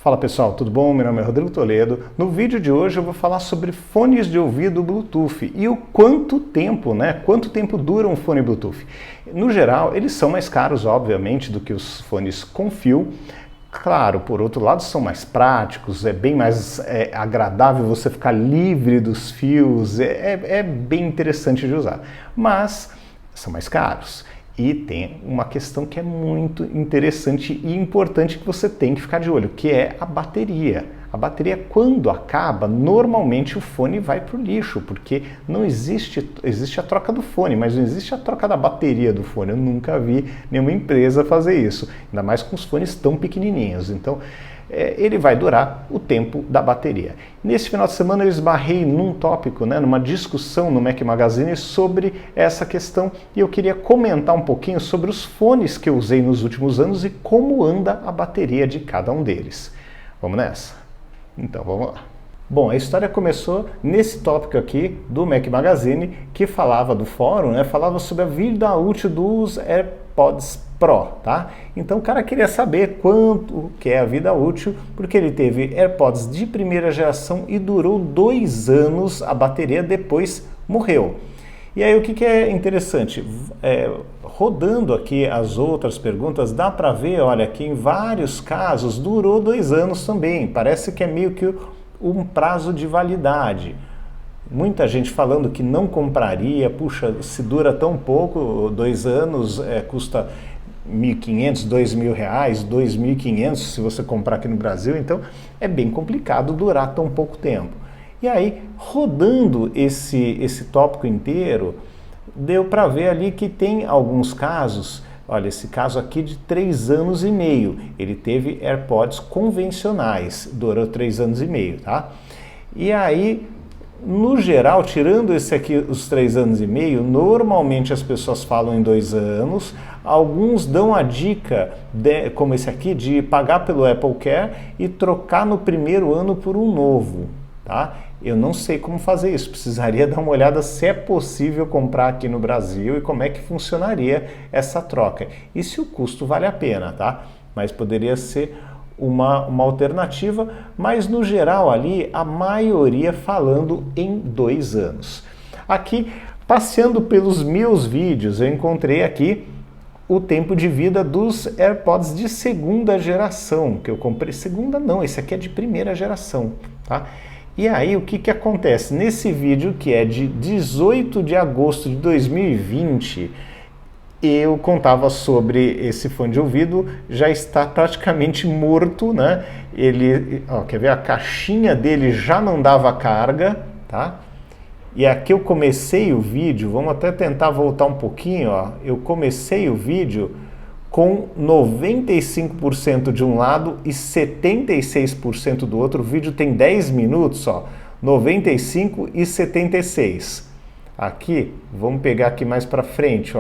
Fala pessoal, tudo bom? Meu nome é Rodrigo Toledo. No vídeo de hoje eu vou falar sobre fones de ouvido Bluetooth e o quanto tempo, Quanto tempo dura um fone Bluetooth. No geral, eles são mais caros, obviamente, do que os fones com fio. Claro, por outro lado, são mais práticos, é bem mais agradável você ficar livre dos fios, é bem interessante de usar. Mas são mais caros. E tem uma questão que é muito interessante e importante que você tem que ficar de olho, que é a bateria. A bateria, quando acaba, normalmente o fone vai para o lixo, porque não existe a troca do fone, mas não existe a troca da bateria do fone. Eu nunca vi nenhuma empresa fazer isso, ainda mais com os fones tão pequenininhos. Então, ele vai durar o tempo da bateria. Nesse final de semana eu esbarrei num tópico, numa discussão no Mac Magazine sobre essa questão e eu queria comentar um pouquinho sobre os fones que eu usei nos últimos anos e como anda a bateria de cada um deles. Vamos nessa? Então vamos lá. Bom, a história começou nesse tópico aqui do Mac Magazine que falava do fórum, falava sobre a vida útil dos AirPods Pro, tá? Então o cara queria saber quanto que é a vida útil, porque ele teve AirPods de primeira geração e durou 2 anos a bateria, depois morreu. E aí o que é interessante? Rodando aqui as outras perguntas, dá para ver, olha, que em vários casos durou 2 anos também. Parece que é meio que um prazo de validade. Muita gente falando que não compraria, puxa, se dura tão pouco, 2 anos, custa R$1.500, R$2.000, R$2.500 se você comprar aqui no Brasil, então é bem complicado durar tão pouco tempo. E aí, rodando esse tópico inteiro, deu para ver ali que tem alguns casos, olha, esse caso aqui de 3 anos e meio, ele teve AirPods convencionais, durou 3 anos e meio, tá? E aí, no geral, tirando esse aqui, os 3 anos e meio, normalmente as pessoas falam em 2 anos, alguns dão a dica, como esse aqui, de pagar pelo Apple Care e trocar no primeiro ano por um novo, tá? Eu não sei como fazer isso, precisaria dar uma olhada se é possível comprar aqui no Brasil e como é que funcionaria essa troca. E se o custo vale a pena, tá? Mas poderia ser uma alternativa, mas no geral ali a maioria falando em 2 anos. Aqui, passeando pelos meus vídeos, eu encontrei aqui o tempo de vida dos AirPods de segunda geração, que eu comprei. Segunda não, esse aqui é de primeira geração, tá? E aí o que acontece? Nesse vídeo, que é de 18 de agosto de 2020, eu contava sobre esse fone de ouvido, já está praticamente morto, Ele, quer ver? A caixinha dele já não dava carga, tá? E aqui eu comecei o vídeo, vamos até tentar voltar um pouquinho, Eu comecei o vídeo com 95% de um lado e 76% do outro. O vídeo tem 10 minutos, 95 e 76. Aqui, vamos pegar aqui mais para frente,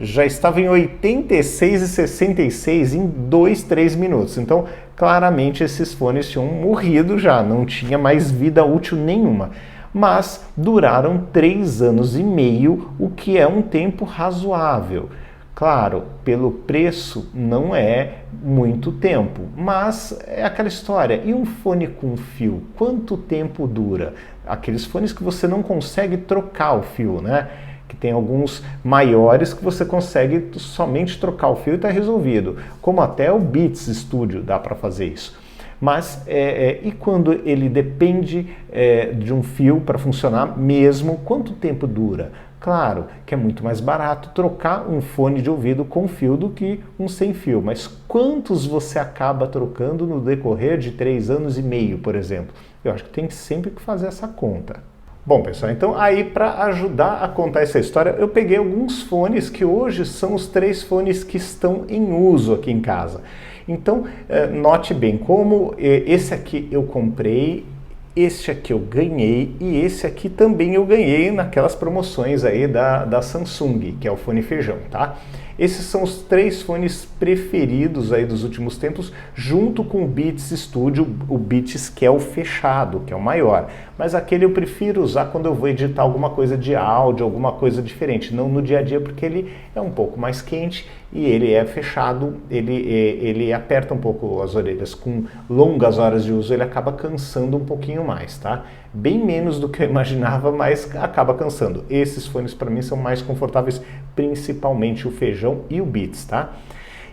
já estava em 86 e 66 em 2, 3 minutos. Então, claramente esses fones tinham morrido já, não tinha mais vida útil nenhuma. Mas duraram 3 anos e meio, o que é um tempo razoável. Claro, pelo preço não é muito tempo, mas é aquela história. E um fone com fio, quanto tempo dura? Aqueles fones que você não consegue trocar o fio, Que tem alguns maiores que você consegue somente trocar o fio e está resolvido. Como até o Beats Studio dá para fazer isso. Mas, e quando ele depende de um fio para funcionar mesmo, quanto tempo dura? Claro que é muito mais barato trocar um fone de ouvido com fio do que um sem fio, mas quantos você acaba trocando no decorrer de 3 anos e meio, por exemplo? Eu acho que tem sempre que fazer essa conta. Bom, pessoal, então aí para ajudar a contar essa história, eu peguei alguns fones que hoje são os 3 fones que estão em uso aqui em casa. Então, note bem, como esse aqui eu comprei Este aqui eu ganhei e esse aqui também eu ganhei naquelas promoções aí da Samsung, que é o fone feijão, tá? Esses são os 3 fones preferidos aí dos últimos tempos, junto com o Beats Studio, o Beats que é o fechado, que é o maior. Mas aquele eu prefiro usar quando eu vou editar alguma coisa de áudio, alguma coisa diferente, não no dia a dia, porque ele é um pouco mais quente e ele é fechado, ele aperta um pouco as orelhas. Com longas horas de uso ele acaba cansando um pouquinho mais, tá? Bem menos do que eu imaginava, mas acaba cansando. Esses fones para mim são mais confortáveis, principalmente o feijão e o Beats, tá?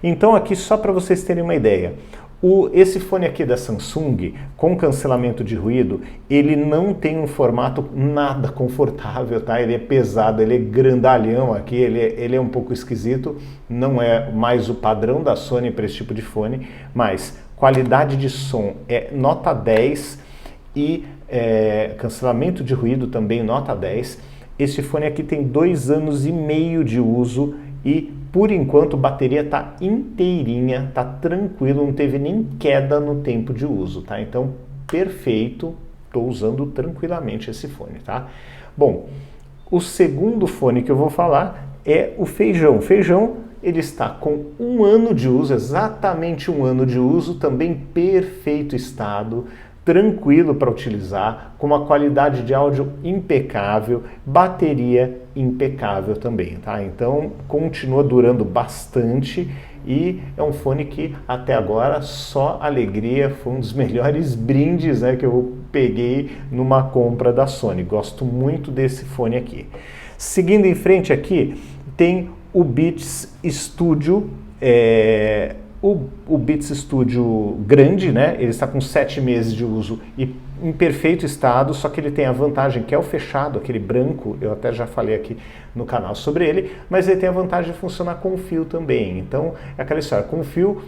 Então aqui só para vocês terem uma ideia, esse fone aqui da Samsung, com cancelamento de ruído, ele não tem um formato nada confortável, tá? Ele é pesado, ele é grandalhão aqui, ele é um pouco esquisito, não é mais o padrão da Sony para esse tipo de fone, mas qualidade de som é nota 10 e cancelamento de ruído também nota 10. Esse fone aqui tem 2 anos e meio de uso e por enquanto a bateria está inteirinha, está tranquilo, não teve nem queda no tempo de uso, tá? Então, perfeito, estou usando tranquilamente esse fone, tá? Bom, o segundo fone que eu vou falar é o feijão. O feijão, ele está com 1 ano de uso, exatamente 1 ano de uso, também perfeito estado, tranquilo para utilizar, com uma qualidade de áudio impecável, bateria impecável também, tá? Então continua durando bastante e é um fone que até agora só alegria, foi um dos melhores brindes, né, que eu peguei numa compra da Sony. Gosto muito desse fone aqui. Seguindo em frente aqui, tem o Beats Studio, o Beats Studio grande, né? Ele está com 7 meses de uso e em perfeito estado, só que ele tem a vantagem que é o fechado, aquele branco, eu até já falei aqui no canal sobre ele, mas ele tem a vantagem de funcionar com fio também. Então, é aquela história, com fio,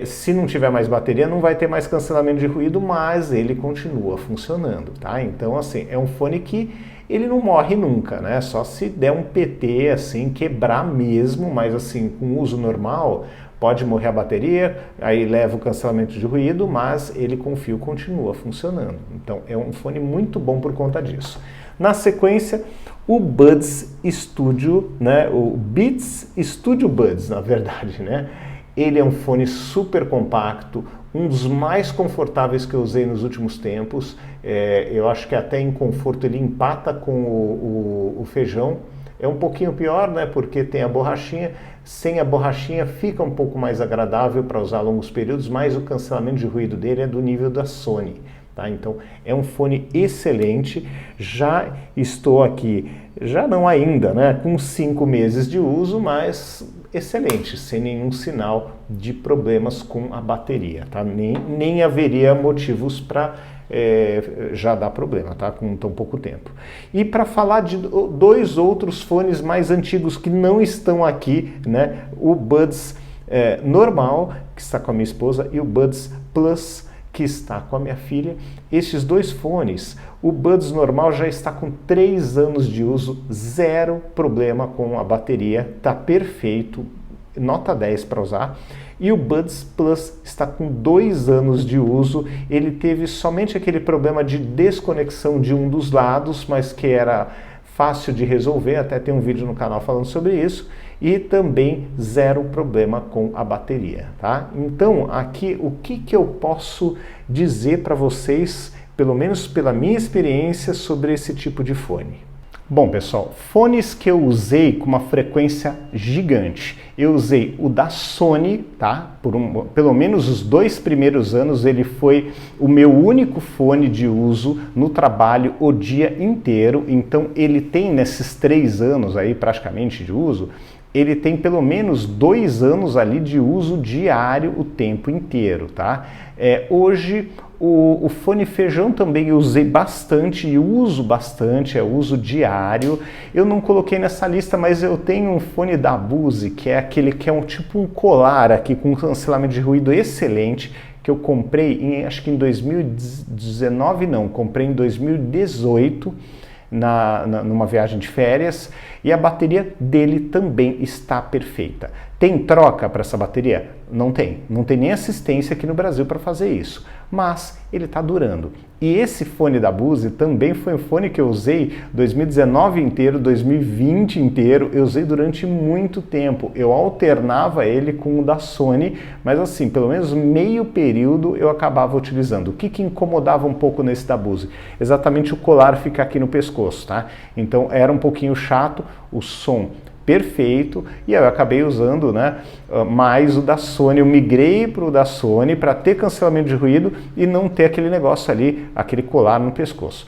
se não tiver mais bateria, não vai ter mais cancelamento de ruído, mas ele continua funcionando, tá? Então, assim, é um fone que ele não morre nunca, né? Só se der um PT, assim, quebrar mesmo, mas assim, com uso normal, pode morrer a bateria, aí leva o cancelamento de ruído, mas ele com fio continua funcionando. Então é um fone muito bom por conta disso. Na sequência, o Buds Studio, né? O Beats Studio Buds, na verdade, né? Ele é um fone super compacto, um dos mais confortáveis que eu usei nos últimos tempos. Eu acho que até em conforto ele empata com o feijão. É um pouquinho pior, né? Porque tem a borrachinha. Sem a borrachinha fica um pouco mais agradável para usar longos períodos, mas o cancelamento de ruído dele é do nível da Sony, tá? Então é um fone excelente. Já estou aqui, já não ainda, né? Com 5 meses de uso, mas excelente, sem nenhum sinal de problemas com a bateria, tá? Nem haveria motivos para já dar problema, tá? Com tão pouco tempo. E para falar de 2 outros fones mais antigos que não estão aqui, né? O Buds normal, que está com a minha esposa, e o Buds Plus, que está com a minha filha. Esses 2 fones, o Buds normal já está com 3 anos de uso, 0 problema com a bateria, tá perfeito, nota 10 para usar. E o Buds Plus está com 2 anos de uso, ele teve somente aquele problema de desconexão de um dos lados, mas que era fácil de resolver, até tem um vídeo no canal falando sobre isso, e também 0 problema com a bateria, tá? Então, aqui, o que eu posso dizer para vocês, pelo menos pela minha experiência, sobre esse tipo de fone? Bom, pessoal, fones que eu usei com uma frequência gigante. Eu usei o da Sony, tá? Pelo menos os 2 primeiros anos ele foi o meu único fone de uso no trabalho o dia inteiro. Então ele tem nesses 3 anos aí praticamente de uso, ele tem pelo menos 2 anos ali de uso diário o tempo inteiro, tá? Hoje o fone feijão também eu usei bastante e uso bastante, é uso diário. Eu não coloquei nessa lista, mas eu tenho um fone da Bose, que é aquele que é tipo um colar aqui com cancelamento de ruído excelente, que eu comprei acho que em 2019 não, comprei em 2018 numa viagem de férias, E a bateria dele também está perfeita. Tem troca para essa bateria? Não tem. Não tem nem assistência aqui no Brasil para fazer isso. Mas ele está durando. E esse fone da Bose também foi um fone que eu usei 2019 inteiro, 2020 inteiro. Eu usei durante muito tempo. Eu alternava ele com o da Sony, mas assim, pelo menos meio período eu acabava utilizando. O que incomodava um pouco nesse da Bose? Exatamente o colar ficar aqui no pescoço, tá? Então era um pouquinho chato, o som perfeito, e aí eu acabei usando, né, mais o da Sony. Eu migrei para o da Sony para ter cancelamento de ruído e não ter aquele negócio ali, aquele colar no pescoço.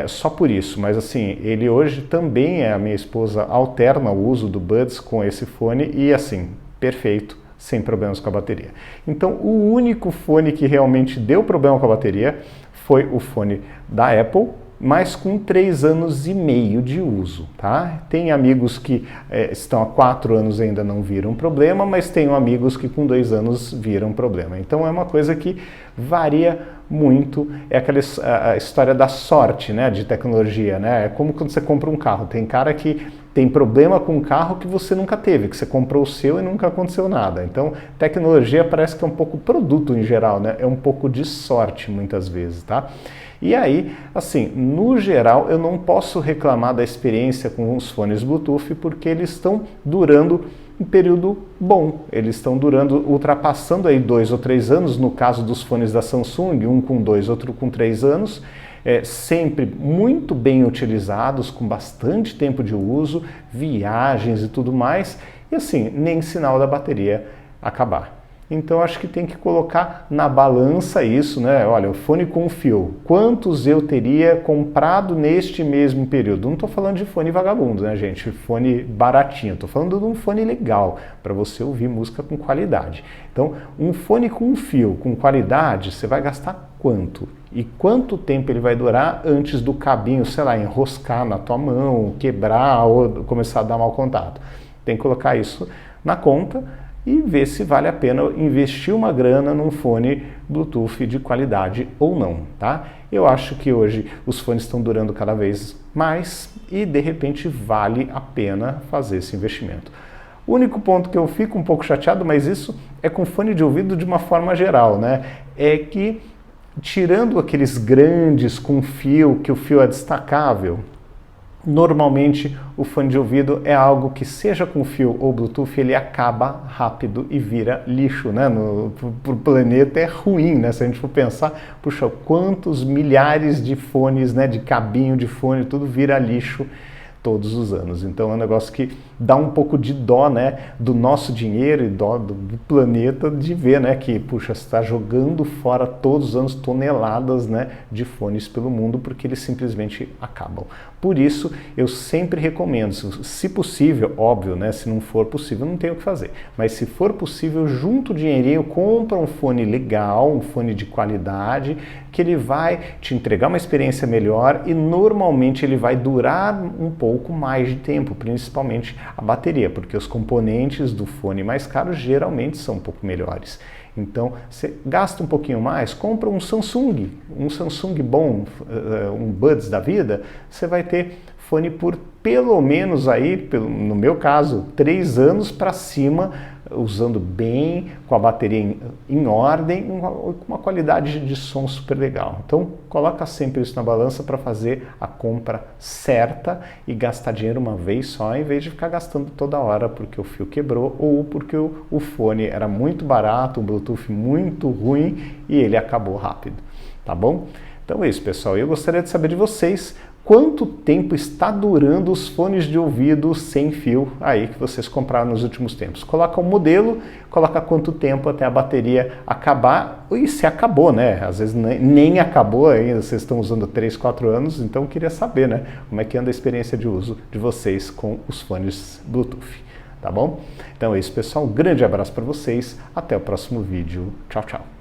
Só por isso, mas assim, ele hoje também, a minha esposa alterna o uso do Buds com esse fone e assim, perfeito, sem problemas com a bateria. Então o único fone que realmente deu problema com a bateria foi o fone da Apple, mas com 3 anos e meio de uso, tá? Tem amigos que estão há 4 anos e ainda não viram problema, mas tenho amigos que com 2 anos viram problema. Então é uma coisa que varia muito, é aquela a história da sorte, né, de tecnologia, né? É como quando você compra um carro, tem cara que tem problema com um carro que você nunca teve, que você comprou o seu e nunca aconteceu nada. Então, tecnologia parece que é um pouco produto em geral, né? É um pouco de sorte muitas vezes, tá? E aí, assim, no geral, eu não posso reclamar da experiência com os fones Bluetooth porque eles estão durando um período bom. Eles estão durando, ultrapassando aí 2 ou 3 anos, no caso dos fones da Samsung, um com 2, outro com 3 anos, sempre muito bem utilizados, com bastante tempo de uso, viagens e tudo mais, e assim, nem sinal da bateria acabar. Então acho que tem que colocar na balança isso, né? Olha, o fone com fio, quantos eu teria comprado neste mesmo período? Não estou falando de fone vagabundo, né, gente? Fone baratinho, estou falando de um fone legal, para você ouvir música com qualidade. Então, um fone com fio, com qualidade, você vai gastar quanto? E quanto tempo ele vai durar antes do cabinho, sei lá, enroscar na tua mão, quebrar ou começar a dar mau contato? Tem que colocar isso na conta e ver se vale a pena investir uma grana num fone Bluetooth de qualidade ou não, tá? Eu acho que hoje os fones estão durando cada vez mais e de repente vale a pena fazer esse investimento. O único ponto que eu fico um pouco chateado, mas isso é com fone de ouvido de uma forma geral, né? É que tirando aqueles grandes com fio, que o fio é destacável, normalmente o fone de ouvido é algo que, seja com fio ou Bluetooth, ele acaba rápido e vira lixo, né? Pro planeta é ruim, né? Se a gente for pensar, puxa, quantos milhares de fones, né? De cabinho de fone, tudo vira lixo todos os anos. Então é um negócio que dá um pouco de dó, né, do nosso dinheiro e dó do planeta, de ver, né, que, puxa, você está jogando fora todos os anos toneladas, né, de fones pelo mundo porque eles simplesmente acabam. Por isso, eu sempre recomendo, se possível, óbvio, né, se não for possível, não tem o que fazer, mas se for possível, junta o dinheirinho, compra um fone legal, um fone de qualidade, que ele vai te entregar uma experiência melhor e normalmente ele vai durar um pouco mais de tempo, principalmente a bateria, porque os componentes do fone mais caros geralmente são um pouco melhores. Então, você gasta um pouquinho mais, compra um Samsung bom, um Buds da vida, você vai ter fone por pelo menos aí, no meu caso, 3 anos para cima, usando bem, com a bateria em ordem, com uma qualidade de som super legal. Então, coloca sempre isso na balança para fazer a compra certa e gastar dinheiro uma vez só, em vez de ficar gastando toda hora porque o fio quebrou ou porque o fone era muito barato, um Bluetooth muito ruim e ele acabou rápido, tá bom? Então é isso, pessoal. Eu gostaria de saber de vocês quanto tempo está durando os fones de ouvido sem fio aí que vocês compraram nos últimos tempos. Coloca o modelo, coloca quanto tempo até a bateria acabar, e se acabou, né? Às vezes nem acabou ainda, vocês estão usando 3, 4 anos, então eu queria saber, né? Como é que anda a experiência de uso de vocês com os fones Bluetooth, tá bom? Então é isso, pessoal. Um grande abraço para vocês, até o próximo vídeo. Tchau, tchau.